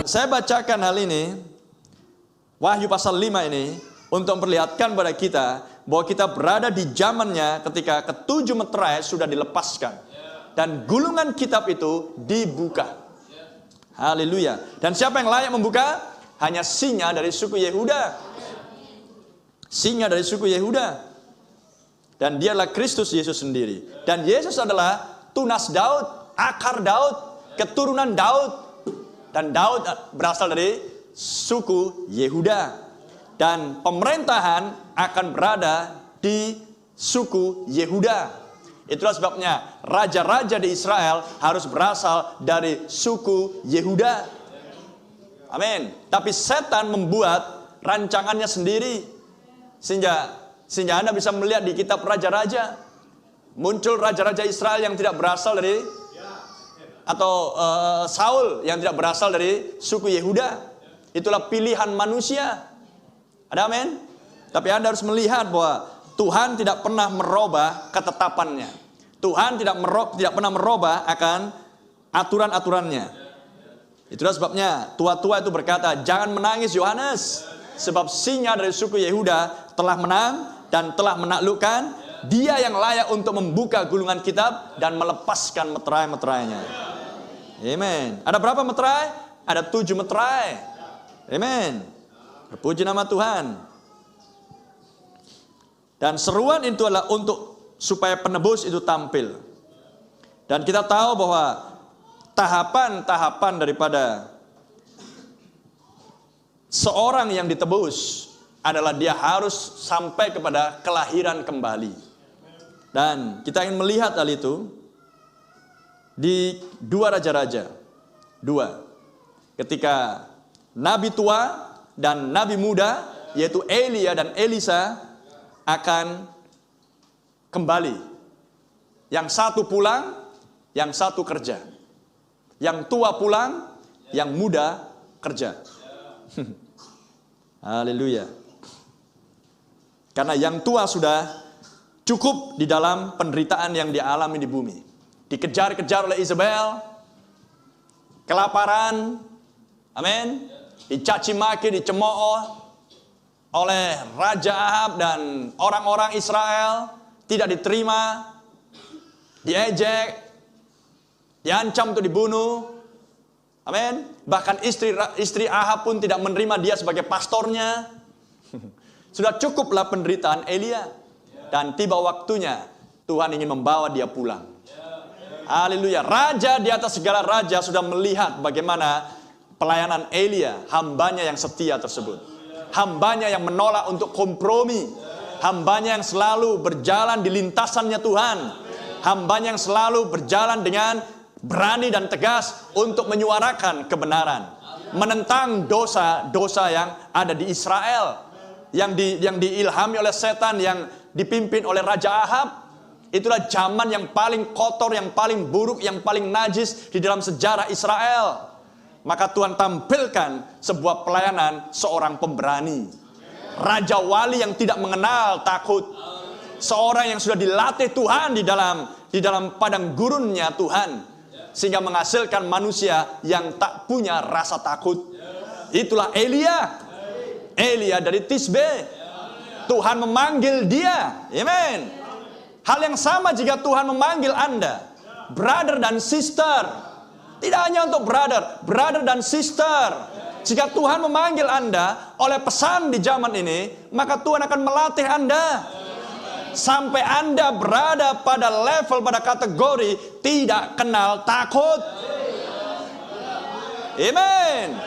saya bacakan hal ini, Wahyu pasal 5 ini, untuk memperlihatkan pada kita bahwa kita berada di zamannya ketika ketujuh meterai sudah dilepaskan. Dan gulungan kitab itu dibuka. Haleluya. Dan siapa yang layak membuka? Hanya singa dari suku Yehuda. Singa dari suku Yehuda. Dan dia adalah Kristus Yesus sendiri. Dan Yesus adalah tunas Daud, akar Daud, keturunan Daud. Dan Daud berasal dari suku Yehuda. Dan pemerintahan akan berada di suku Yehuda. Itulah sebabnya raja-raja di Israel harus berasal dari suku Yehuda. Amin. Tapi setan membuat rancangannya sendiri. Sehingga Anda bisa melihat di kitab raja-raja, muncul raja-raja Israel yang tidak berasal dari, atau Saul yang tidak berasal dari suku Yehuda. Itulah pilihan manusia. Ada amin? Tapi Anda harus melihat bahwa Tuhan tidak pernah merubah ketetapannya. Tuhan tidak pernah merubah akan aturan-aturannya. Itulah sebabnya tua-tua itu berkata, jangan menangis Yohanes, sebab singa dari suku Yehuda telah menang dan telah menaklukkan. Dia yang layak untuk membuka gulungan kitab dan melepaskan meterai-meterainya. Amen. Ada berapa meterai? Ada 7 meterai. Amen. Terpuji nama Tuhan. Dan seruan itu adalah untuk supaya penebus itu tampil. Dan kita tahu bahwa tahapan-tahapan daripada seorang yang ditebus adalah dia harus sampai kepada kelahiran kembali. Dan kita ingin melihat hal itu di 2 Raja-Raja 2. Ketika Nabi tua dan Nabi muda, yaitu Elia dan Elisa, akan kembali. Yang satu pulang, yang satu kerja. Yang tua pulang, yang muda kerja. Haleluya. Karena yang tua sudah cukup di dalam penderitaan yang dialami di bumi. Dikejar-kejar oleh Isabel, kelaparan, amin, dicaci maki, dicemooh oleh Raja Ahab dan orang-orang Israel, tidak diterima, diejek, diancam untuk dibunuh. Amin. Bahkan istri Ahab pun tidak menerima dia sebagai pastornya. Sudah cukuplah penderitaan Elia. Dan tiba waktunya Tuhan ingin membawa dia pulang. Haleluya. Raja di atas segala raja sudah melihat bagaimana pelayanan Elia, hambanya yang setia tersebut. Hambanya yang menolak untuk kompromi. Hambanya yang selalu berjalan di lintasannya Tuhan. Hambanya yang selalu berjalan dengan berani dan tegas untuk menyuarakan kebenaran. Menentang dosa-dosa yang ada di Israel. Yang diilhami oleh setan, yang dipimpin oleh Raja Ahab. Itulah zaman yang paling kotor, yang paling buruk, yang paling najis di dalam sejarah Israel. Maka Tuhan tampilkan sebuah pelayanan seorang pemberani. Raja wali yang tidak mengenal takut. Seorang yang sudah dilatih Tuhan di dalam padang gurunnya Tuhan. Sehingga menghasilkan manusia yang tak punya rasa takut. Itulah Elia. Elia dari Tisbe. Tuhan memanggil dia. Amen. Hal yang sama jika Tuhan memanggil Anda, brother dan sister. Tidak hanya untuk brother dan sister. Jika Tuhan memanggil Anda oleh pesan di zaman ini, maka Tuhan akan melatih Anda. Sampai Anda berada pada level, pada kategori tidak kenal takut. Amen.